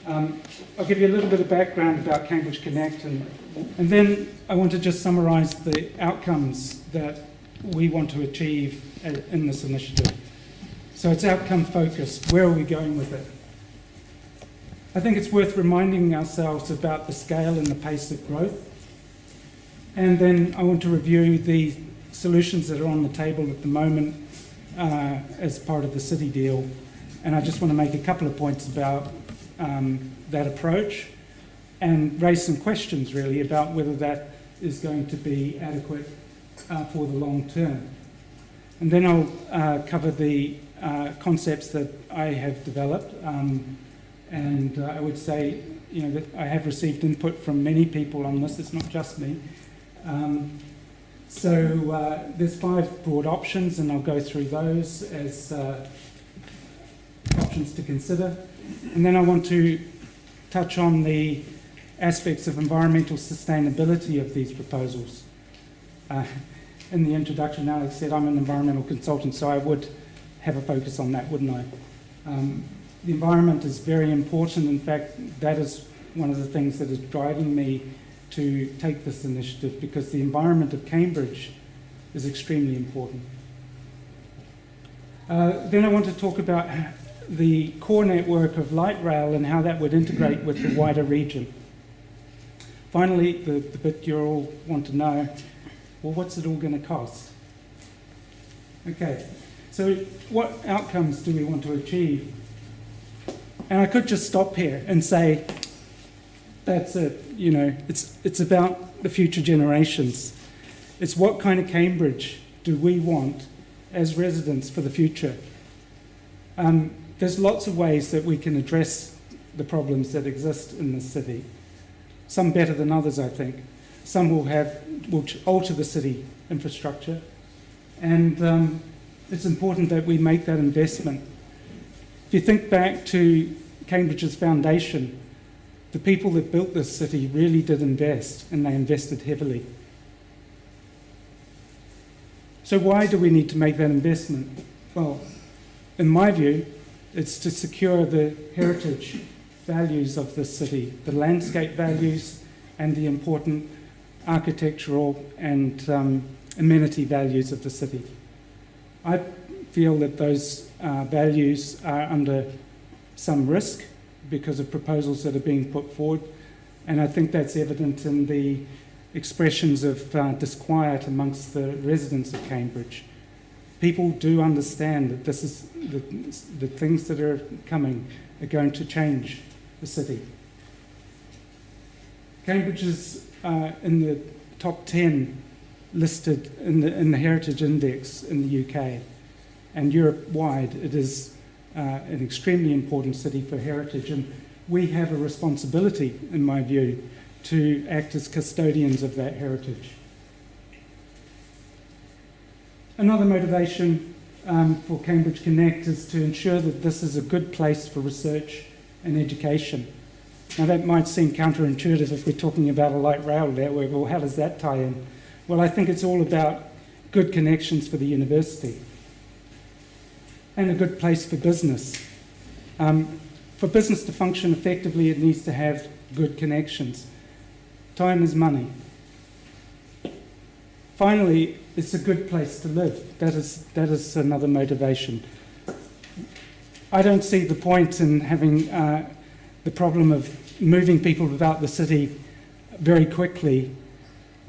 I'll give you a little bit of background about Cambridge Connect, and then I want to just summarise the outcomes that we want to achieve in this initiative. So it's outcome focused. Where are we going with it? I think it's worth reminding ourselves about the scale and the pace of growth. And then I want to review the solutions that are on the table at the moment as part of the city deal. And I just want to make a couple of points about that approach and raise some questions really about whether that is going to be adequate for the long term. And then I'll cover the concepts that I have developed. And I would say, that I have received input from many people on this. It's not just me. So there's 5 broad options, and I'll go through those as options to consider. And then I want to touch on the aspects of environmental sustainability of these proposals. In the introduction, Alex said I'm an environmental consultant, so I would have a focus on that, wouldn't I? The environment is very important. In fact, that is one of the things that is driving me to take this initiative, because the environment of Cambridge is extremely important. Then I want to talk about the core network of light rail and how that would integrate with the wider region. Finally, the bit you all want to know, well, what's it all going to cost? Okay, so what outcomes do we want to achieve? And I could just stop here and say, that's it, it's about the future generations. It's what kind of Cambridge do we want as residents for the future? There's lots of ways that we can address the problems that exist in this city. Some better than others, I think. Some will alter the city infrastructure. And it's important that we make that investment. If you think back to Cambridge's foundation, the people that built this city really did invest, and they invested heavily. So why do we need to make that investment? Well, in my view, it's to secure the heritage values of this city, the landscape values and the important architectural and amenity values of the city. I feel that those values are under some risk because of proposals that are being put forward, and I think that's evident in the expressions of disquiet amongst the residents of Cambridge. People do understand that this is the things that are coming are going to change the city. Cambridge is in the top 10 listed in the Heritage Index in the UK, and Europe-wide it is an extremely important city for heritage, and we have a responsibility, in my view, to act as custodians of that heritage. Another motivation for Cambridge Connect is to ensure that this is a good place for research and education. Now that might seem counterintuitive if we're talking about a light rail network. Well, how does that tie in? Well, I think it's all about good connections for the university and a good place for business. For business to function effectively, it needs to have good connections. Time is money. Finally, it's a good place to live. That is another motivation. I don't see the point in having the problem of moving people about the city very quickly,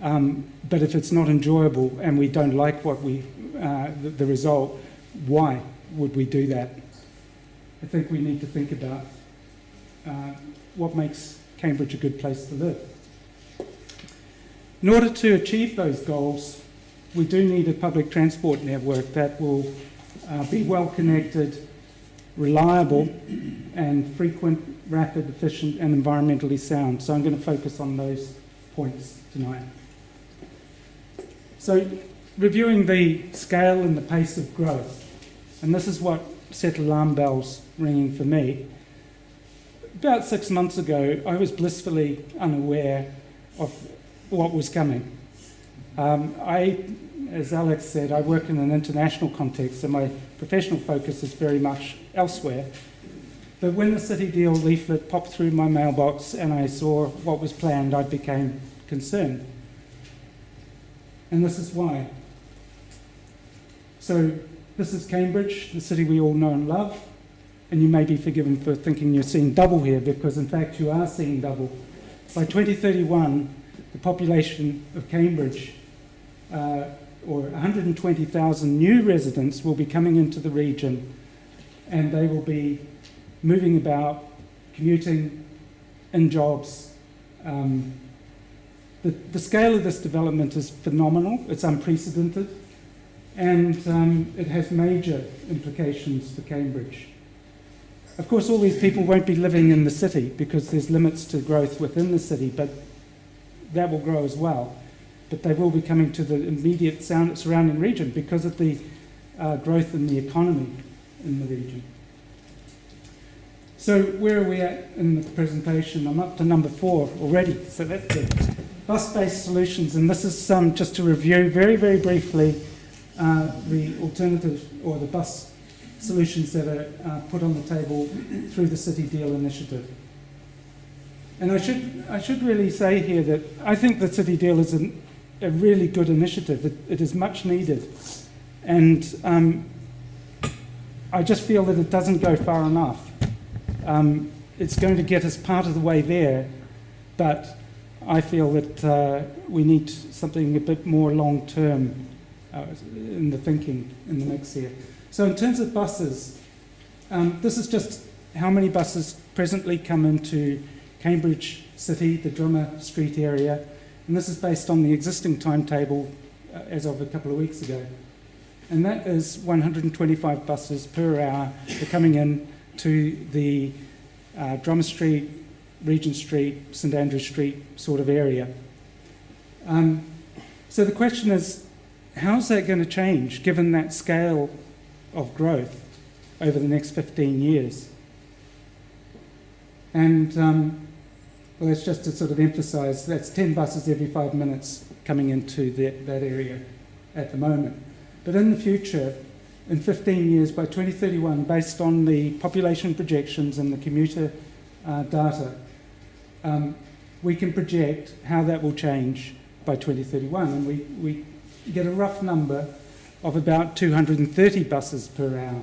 but if it's not enjoyable and we don't like what the result, why would we do that? I think we need to think about what makes Cambridge a good place to live. In order to achieve those goals, we do need a public transport network that will be well connected, reliable, and frequent, rapid, efficient, and environmentally sound. So I'm going to focus on those points tonight. So reviewing the scale and the pace of growth, and this is what set alarm bells ringing for me. About 6 months ago, I was blissfully unaware of what was coming. As Alex said, I work in an international context, so my professional focus is very much elsewhere. But when the City Deal leaflet popped through my mailbox and I saw what was planned, I became concerned. And this is why. So this is Cambridge, the city we all know and love. And you may be forgiven for thinking you're seeing double here, because in fact you are seeing double. By 2031, the population of Cambridge, or 120,000 new residents, will be coming into the region, and they will be moving about, commuting, in jobs. The scale of this development is phenomenal, it's unprecedented, and it has major implications for Cambridge. Of course, all these people won't be living in the city because there's limits to growth within the city, but that will grow as well. But they will be coming to the immediate surrounding region because of the growth in the economy in the region. So where are we at in the presentation? I'm up to number 4 already, so that's good. Bus-based solutions, and this is just to review very, very briefly the alternative or the bus solutions that are put on the table through the City Deal initiative. And I should really say here that I think the City Deal is a really good initiative. It is much needed. And I just feel that it doesn't go far enough. It's going to get us part of the way there, but I feel that we need something a bit more long-term in the thinking, in the mix here. So in terms of buses, this is just how many buses presently come into Cambridge City, the Drummer Street area, and this is based on the existing timetable as of a couple of weeks ago. And that is 125 buses per hour that are coming in to the Drummer Street, Regent Street, St Andrew Street sort of area. So the question is, how's that going to change given that scale of growth over the next 15 years? And well, it's just to sort of emphasise, that's 10 buses every 5 minutes coming into that area at the moment. But in the future, in 15 years, by 2031, based on the population projections and the commuter data, we can project how that will change by 2031. And we get a rough number of about 230 buses per hour.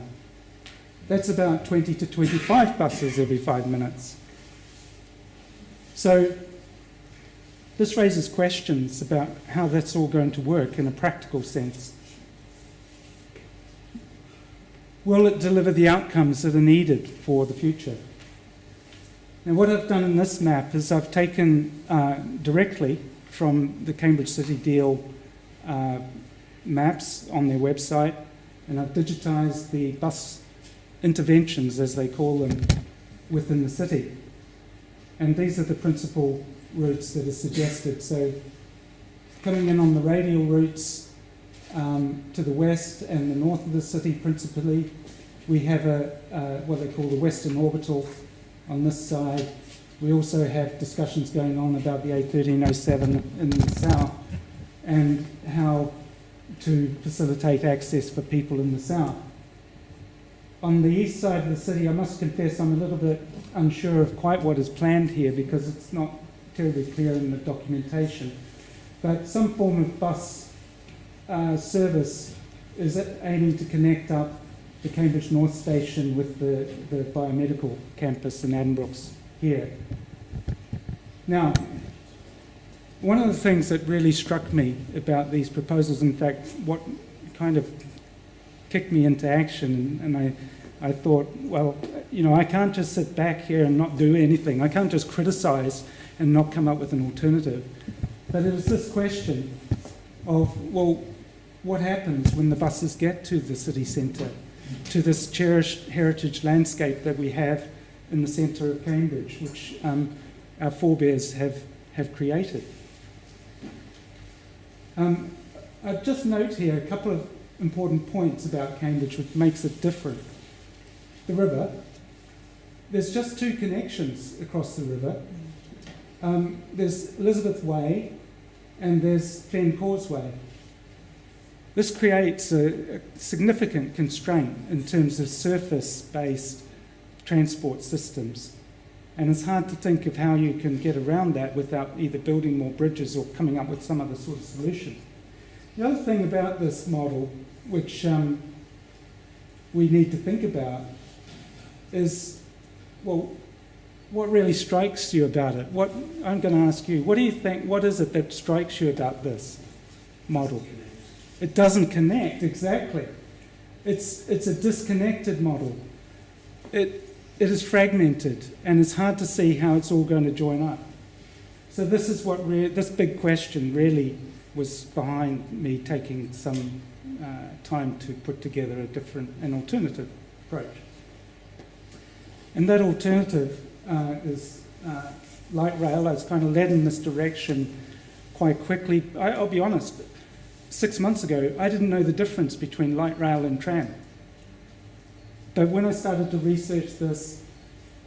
That's about 20 to 25 buses every 5 minutes. So this raises questions about how that's all going to work in a practical sense. Will it deliver the outcomes that are needed for the future? Now, what I've done in this map is I've taken directly from the Cambridge City Deal maps on their website, and I've digitised the bus interventions, as they call them, within the city. And these are the principal routes that are suggested. So coming in on the radial routes to the west and the north of the city principally, we have what they call the Western Orbital on this side. We also have discussions going on about the A1307 in the south and how to facilitate access for people in the south. On the east side of the city, I must confess I'm a little bit unsure of quite what is planned here because it's not terribly clear in the documentation. But some form of bus service is aiming to connect up the Cambridge North Station with the biomedical campus in Addenbrooke's here. Now, one of the things that really struck me about these proposals, in fact, what kind of kicked me into action, and I thought, well, you know, I can't just sit back here and not do anything. I can't just criticise and not come up with an alternative. But it was this question of, well, what happens when the buses get to the city centre, to this cherished heritage landscape that we have in the centre of Cambridge, which our forebears have created? I'd just note here a couple of important points about Cambridge which makes it different. The river. There's just 2 connections across the river. There's Elizabeth Way and there's Fen Causeway. This creates a significant constraint in terms of surface-based transport systems. And it's hard to think of how you can get around that without either building more bridges or coming up with some other sort of solution. The other thing about this model, which we need to think about, is, well, what really strikes you about it? I'm going to ask you, what do you think, what is it that strikes you about this model? It doesn't connect, exactly. It's a disconnected model. It is fragmented, and it's hard to see how it's all going to join up. So this is what this big question really was behind me taking some time to put together an alternative approach. And that alternative is light rail. I was kind of led in this direction quite quickly. I'll be honest, 6 months ago, I didn't know the difference between light rail and tram. But when I started to research this,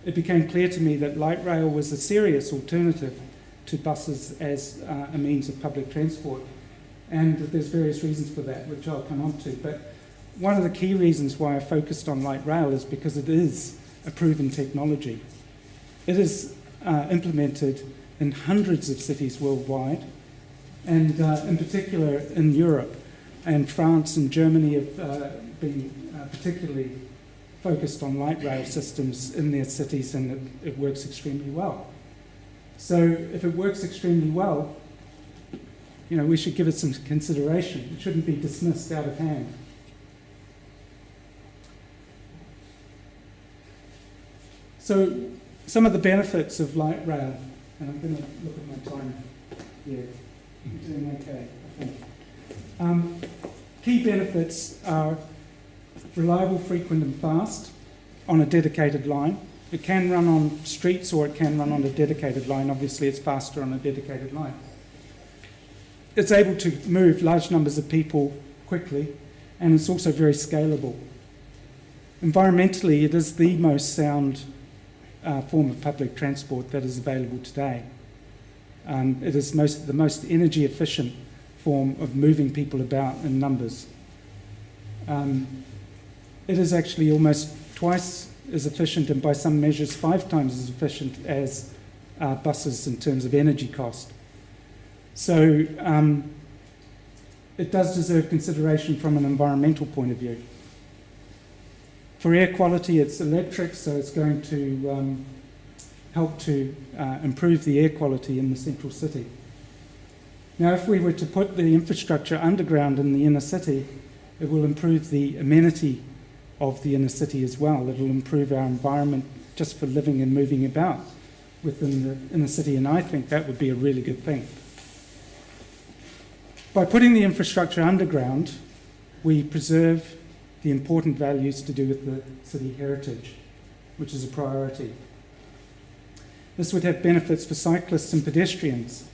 it became clear to me that light rail was a serious alternative to buses as a means of public transport. And there's various reasons for that, which I'll come on to. But one of the key reasons why I focused on light rail is because it is a proven technology. It is implemented in hundreds of cities worldwide, and in particular in Europe. And France and Germany have been particularly focused on light rail systems in their cities, and it works extremely well. So if it works extremely well, we should give it some consideration. It shouldn't be dismissed out of hand. So some of the benefits of light rail, and I'm going to look at my time here. I'm doing okay, I think. Key benefits are reliable, frequent and fast on a dedicated line. It can run on streets or it can run on a dedicated line. Obviously it's faster on a dedicated line. It's able to move large numbers of people quickly, and it's also very scalable. Environmentally, it is the most sound form of public transport that is available today. It is the most energy efficient form of moving people about in numbers. It is actually almost twice as efficient, and by some measures 5 times as efficient as buses in terms of energy cost. So it does deserve consideration from an environmental point of view. For air quality, it's electric, so it's going to help to improve the air quality in the central city. Now, if we were to put the infrastructure underground in the inner city, it will improve the amenity of the inner city as well. It will improve our environment just for living and moving about within the inner city, and I think that would be a really good thing. By putting the infrastructure underground, we preserve the important values to do with the city heritage, which is a priority. This would have benefits for cyclists and pedestrians,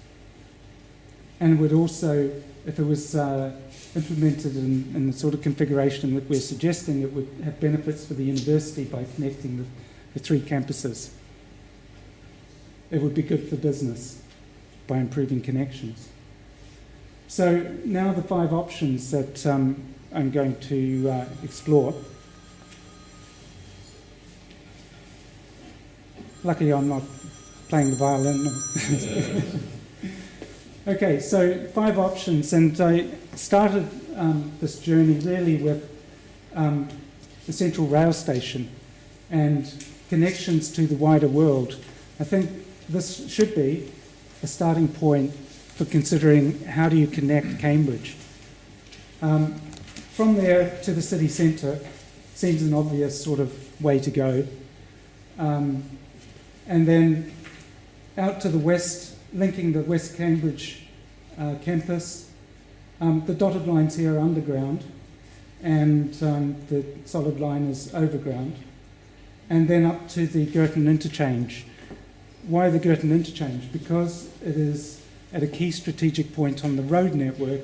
and would also, if it was implemented in the sort of configuration that we're suggesting, it would have benefits for the university by connecting the 3 campuses. It would be good for business by improving connections. So now the 5 options that I'm going to explore. Luckily I'm not playing the violin. Okay, so 5 options, and I started this journey really with the central rail station and connections to the wider world. I think this should be a starting point for considering how do you connect Cambridge. From there to the city centre seems an obvious sort of way to go. And then out to the west, linking the West Cambridge campus. The dotted lines here are underground, and the solid line is overground. And then up to the Girton interchange. Why the Girton interchange? Because it is at a key strategic point on the road network,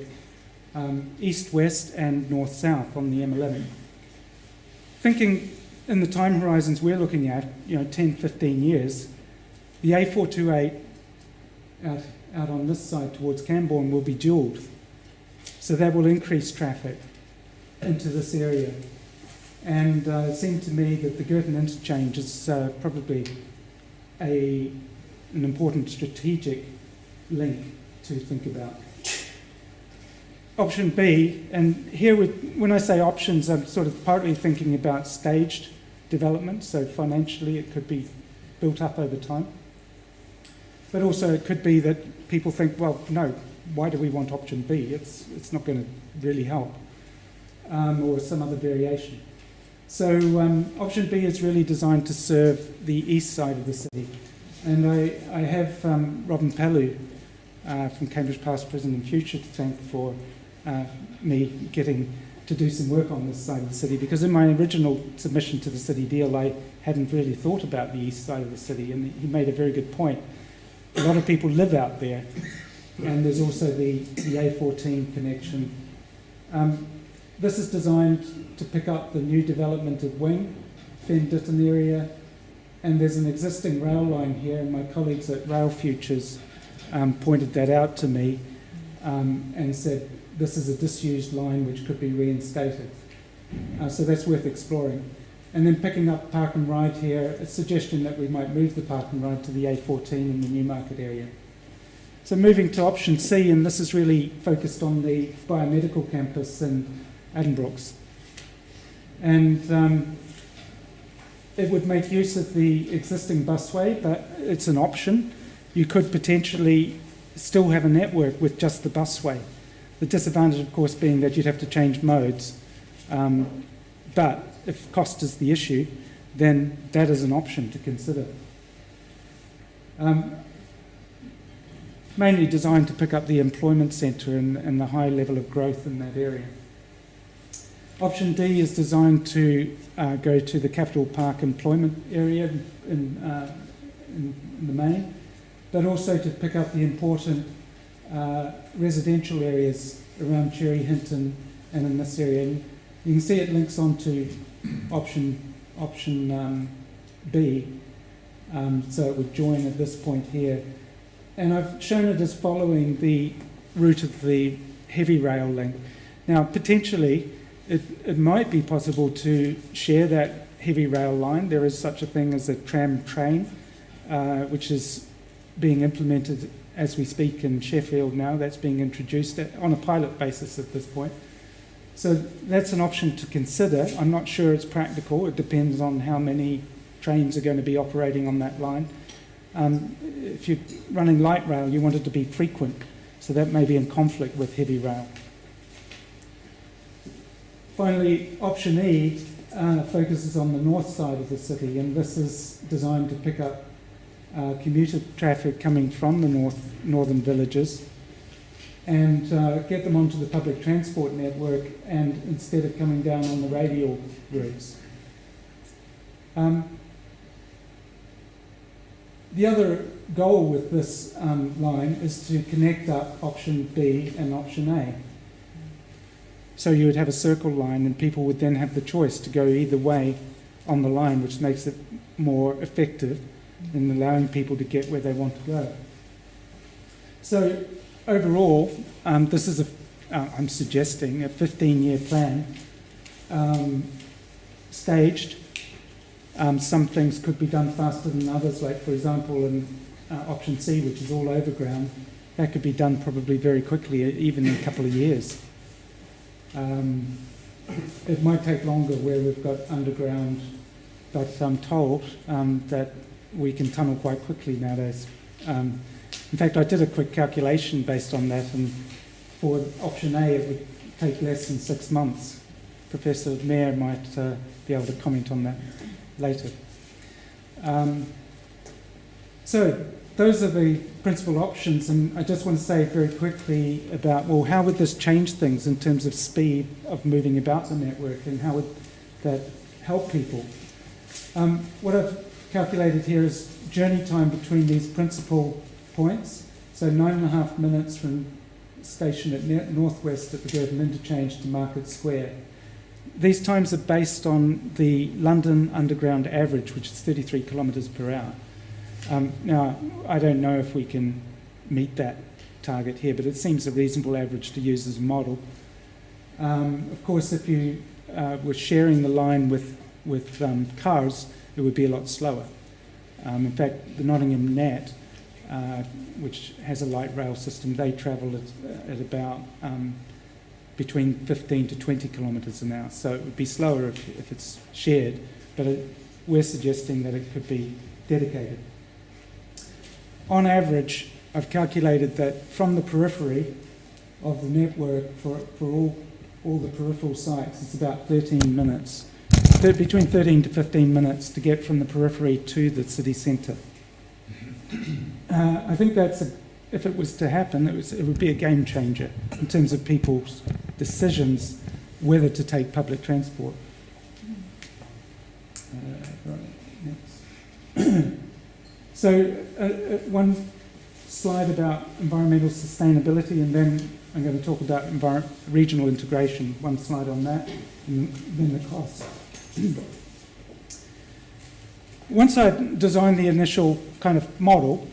east-west and north-south on the M11. Thinking in the time horizons we're looking at, 10, 15 years, the A428 out on this side towards Camborne will be dualled. So that will increase traffic into this area. And it seemed to me that the Girton interchange is probably an important strategic link to think about. Option B, and here when I say options, I'm sort of partly thinking about staged development, so financially it could be built up over time. But also it could be that people think, well, no, why do we want option B? It's not going to really help, or some other variation. So option B is really designed to serve the east side of the city. And I have Robin Pellew from Cambridge Past, Present and Future to thank for me getting to do some work on this side of the city, because in my original submission to the city deal I hadn't really thought about the east side of the city, and he made a very good point. A lot of people live out there, and there's also the A14 connection. This is designed to pick up the new development of Wing, Fen Ditton area, and there's an existing rail line here, and my colleagues at Rail Futures pointed that out to me and said this is a disused line which could be reinstated. So that's worth exploring. And then picking up Park and Ride here, a suggestion that we might move the Park and Ride to the A14 in the Newmarket area. So moving to option C, and this is really focused on the biomedical campus in Addenbrooke's. And it would make use of the existing busway, but it's an option. You could potentially still have a network with just the busway. The disadvantage, of course, being that you'd have to change modes. But if cost is the issue, then that is an option to consider. Mainly designed to pick up the employment centre and the high level of growth in that area. Option D is designed to go to the Capital Park employment area in the main, but also to pick up the important residential areas around Cherry Hinton and in this area. And you can see it links onto option B, so it would join at this point here. And I've shown it as following the route of the heavy rail link. Now, potentially, it might be possible to share that heavy rail line. There is such a thing as a tram train, which is being implemented as we speak in Sheffield now. That's being introduced on a pilot basis at this point. So that's an option to consider. I'm not sure it's practical. It depends on how many trains are going to be operating on that line. If you're running light rail, you want it to be frequent, so that may be in conflict with heavy rail. Finally, option E focuses on the north side of the city, and this is designed to pick up commuter traffic coming from the northern villages and get them onto the public transport network, and instead of coming down on the radial routes. The other goal with this line is to connect up option B and option A. So you would have a circle line, and people would then have the choice to go either way on the line, which makes it more effective in allowing people to get where they want to go. So overall, this is I'm suggesting a 15-year plan, staged. Some things could be done faster than others, like for example in option C, which is all overground, that could be done probably very quickly, even in a couple of years. It might take longer where we've got underground, but I'm told that we can tunnel quite quickly nowadays. In fact, I did a quick calculation based on that, and for option A it would take less than 6 months. Professor Mayer might be able to comment on that later. So those are the principal options, and I just want to say very quickly about, well, how would this change things in terms of speed of moving about the network, and how would that help people? What I've calculated here is journey time between these principal points, so 9.5 minutes from station at Northwest at the Girton Interchange to Market Square. These times are based on the London Underground average, which is 33 kilometres per hour. Now, I don't know if we can meet that target here, but it seems a reasonable average to use as a model. Of course, if you were sharing the line with cars, it would be a lot slower. In fact, the Nottingham Nat, which has a light rail system, they travel at about between 15 to 20 kilometres an hour. So it would be slower if it's shared, but we're suggesting that it could be dedicated. On average, I've calculated that from the periphery of the network for all the peripheral sites, it's about 13 minutes, between 13 to 15 minutes to get from the periphery to the city centre. I think if it was to happen, it would be a game changer in terms of people's decisions whether to take public transport. Next. So one slide about environmental sustainability, and then I'm going to talk about regional integration. One slide on that, and then the cost. Once I designed the initial kind of model,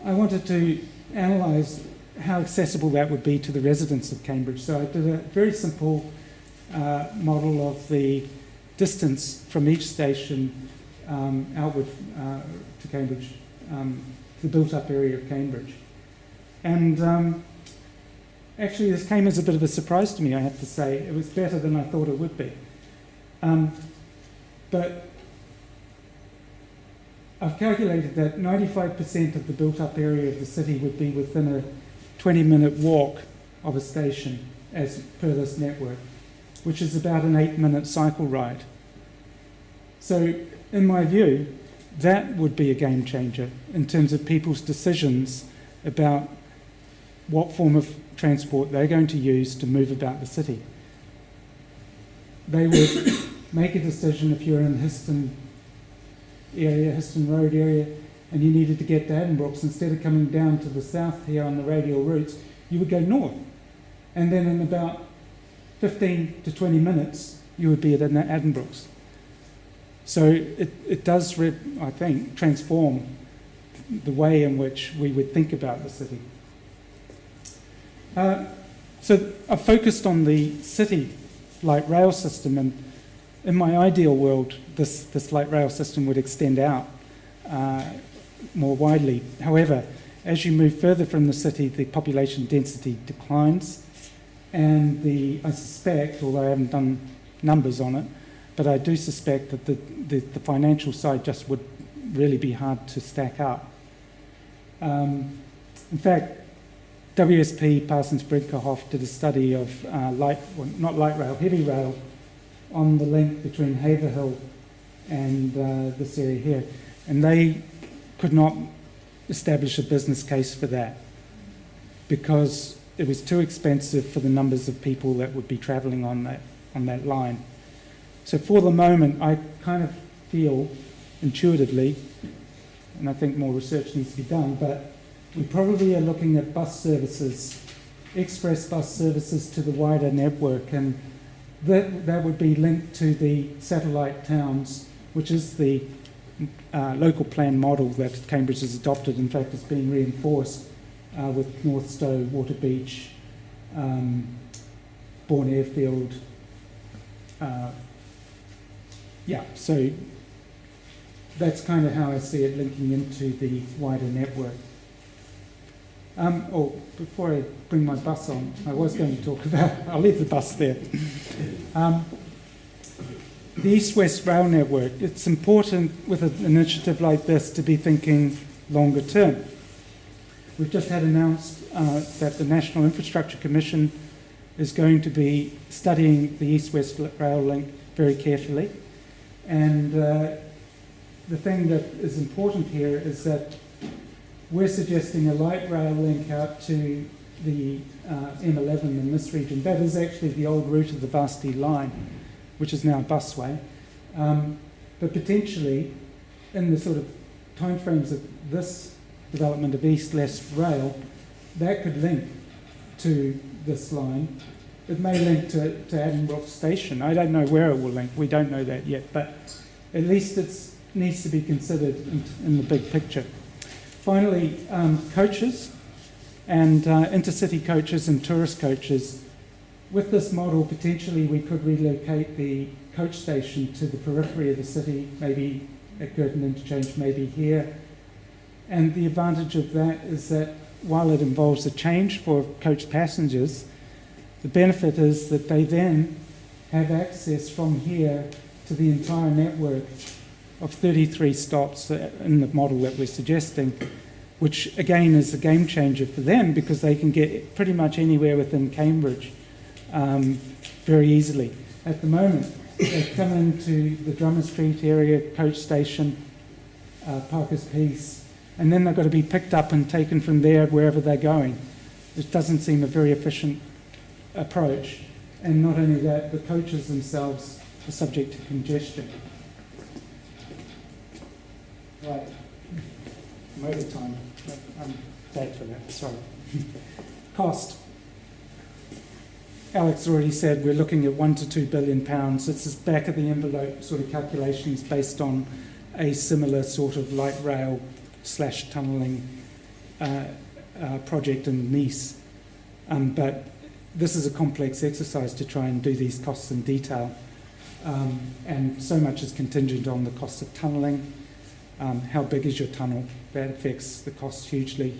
I wanted to analyse how accessible that would be to the residents of Cambridge. So I did a very simple model of the distance from each station outward to Cambridge, the built-up area of Cambridge. And actually this came as a bit of a surprise to me, I have to say. It was better than I thought it would be. But I've calculated that 95% of the built-up area of the city would be within a 20-minute walk of a station as per this network, which is about an 8-minute cycle ride. So in my view, that would be a game changer in terms of people's decisions about what form of transport they're going to use to move about the city. They would make a decision if you're in Histon Road area, and you needed to get to Addenbrooke's, instead of coming down to the south here on the radial routes, you would go north. And then in about 15 to 20 minutes, you would be at Addenbrooke's. So it does, I think, transform the way in which we would think about the city. So I've focused on the city light rail system, and in my ideal world, this light rail system would extend out more widely. However, as you move further from the city, the population density declines, and I suspect, although I haven't done numbers on it, but I do suspect that the financial side just would really be hard to stack up. In fact, WSP Parsons Brinkerhoff did a study of heavy rail on the link between Haverhill and this area here, and they could not establish a business case for that because it was too expensive for the numbers of people that would be travelling on that line. So for the moment, I kind of feel intuitively, and I think more research needs to be done, but we probably are looking at bus services, express bus services to the wider network, and that would be linked to the satellite towns, which is the local plan model that Cambridge has adopted. In fact, it's being reinforced with Northstowe, Waterbeach, Bourne Airfield. So that's kind of how I see it linking into the wider network. Before I bring my bus on, I was going to talk about, I'll leave the bus there. The East-West Rail Network, it's important with an initiative like this to be thinking longer term. We've just had announced that the National Infrastructure Commission is going to be studying the East-West Rail link very carefully. And the thing that is important here is that we're suggesting a light rail link out to the M11 in this region. That is actually the old route of the Varsity line, which is now a busway. But potentially, in the sort of timeframes of this development of East-West Rail, that could link to this line. It may link to Addenbrooke Station. I don't know where it will link. We don't know that yet. But at least it needs to be considered in the big picture. Finally, coaches and intercity coaches and tourist coaches with this model, potentially we could relocate the coach station to the periphery of the city, maybe at Girton Interchange, maybe here. And the advantage of that is that while it involves a change for coach passengers, the benefit is that they then have access from here to the entire network of 33 stops in the model that we're suggesting, which again is a game changer for them because they can get pretty much anywhere within Cambridge very easily. At the moment, they come into the Drummer Street area coach station, Parker's Piece, and then they've got to be picked up and taken from there wherever they're going. It doesn't seem a very efficient approach. And not only that, the coaches themselves are subject to congestion. Right. I'm over time. I'm bad for that, sorry. Cost. Alex already said we're looking at £1 to £2 billion. It's this back of the envelope sort of calculations based on a similar sort of light rail / tunnelling project in Nice. But this is a complex exercise to try and do these costs in detail. And so much is contingent on the cost of tunnelling. How big is your tunnel? That affects the cost hugely.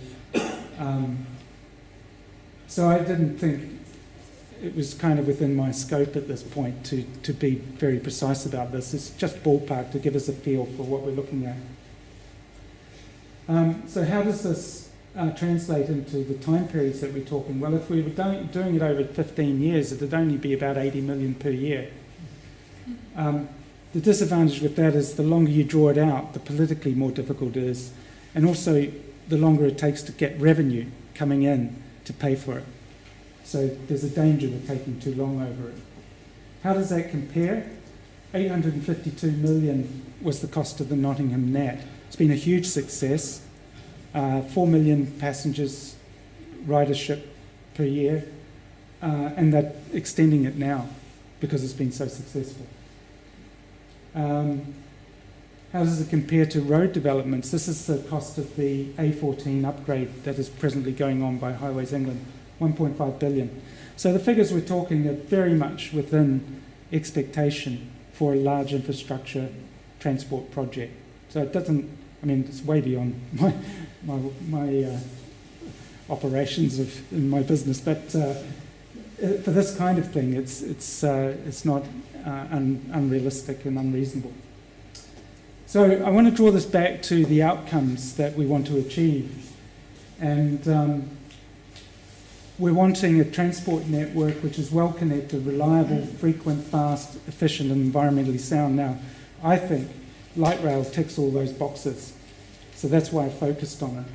So I didn't think it was kind of within my scope at this point to be very precise about this. It's just ballpark to give us a feel for what we're looking at. So how does this translate into the time periods that we're talking? Well, if we were doing it over 15 years, it would only be about 80 million per year. The disadvantage with that is the longer you draw it out, the politically more difficult it is, and also the longer it takes to get revenue coming in to pay for it. So there's a danger of taking too long over it. How does that compare? 852 million was the cost of the Nottingham Net. It's been a huge success. 4 million passengers ridership per year, and they're extending it now because it's been so successful. How does it compare to road developments? This is the cost of the A14 upgrade that is presently going on by Highways England, 1.5 billion. So the figures we're talking are very much within expectation for a large infrastructure transport project. So it doesn't, I mean, it's way beyond my operations in my business, but for this kind of thing, it's not unrealistic and unreasonable. So I want to draw this back to the outcomes that we want to achieve. And we're wanting a transport network which is well connected, reliable, frequent, fast, efficient, and environmentally sound. Now, I think light rail ticks all those boxes. So that's why I focused on it.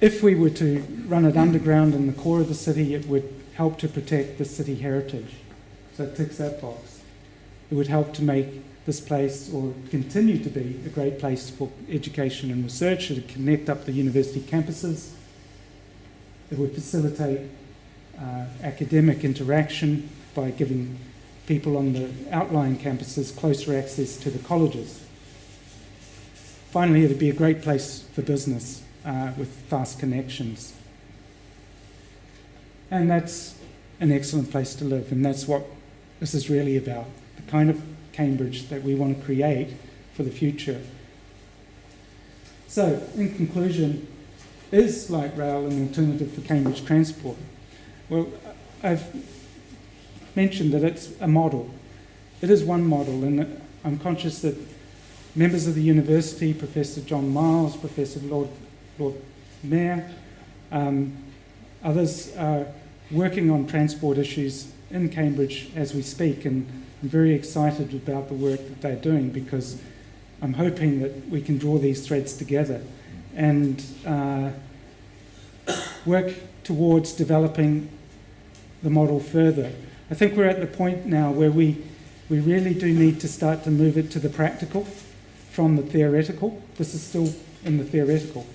If we were to run it underground in the core of the city, it would help to protect the city heritage. So it ticks that box. It would help to make this place, or continue to be, a great place for education and research. It would connect up the university campuses. It would facilitate academic interaction by giving people on the outlying campuses closer access to the colleges. Finally, it would be a great place for business with fast connections. And that's an excellent place to live, and that's what this is really about, the kind of Cambridge that we want to create for the future. So, in conclusion, is light rail an alternative for Cambridge transport? Well, I've mentioned that it's a model. It is one model, and I'm conscious that members of the university, Professor John Miles, Professor Lord Mayor, others are working on transport issues in Cambridge as we speak, and I'm very excited about the work that they're doing because I'm hoping that we can draw these threads together and work towards developing the model further. I think we're at the point now where we really do need to start to move it to the practical from the theoretical. This is still in the theoretical,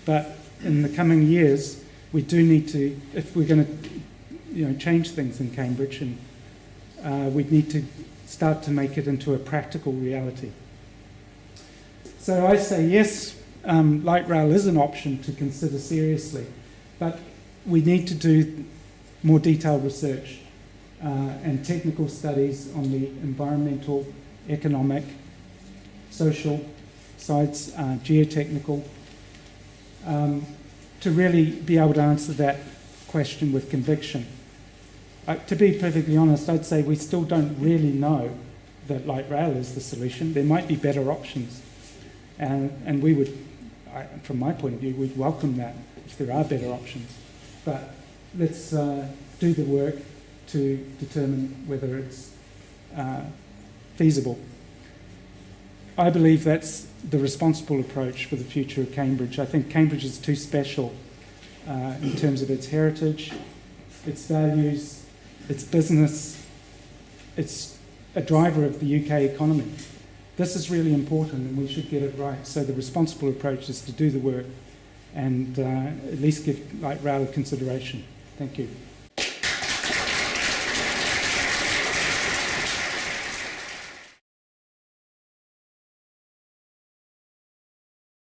but in the coming years we do need to, if we're going to change things in Cambridge, and we need to start to make it into a practical reality. So I say yes, light rail is an option to consider seriously, but we need to do more detailed research and technical studies on the environmental, economic, social sides, geotechnical, to really be able to answer that question with conviction. To be perfectly honest, I'd say we still don't really know that light rail is the solution. There might be better options. And we would, from my point of view, we'd welcome that if there are better options. But let's do the work to determine whether it's feasible. I believe that's the responsible approach for the future of Cambridge. I think Cambridge is too special in terms of its heritage, its values, its business. It's a driver of the UK economy. This is really important and we should get it right. So the responsible approach is to do the work and at least give light rail consideration. Thank you.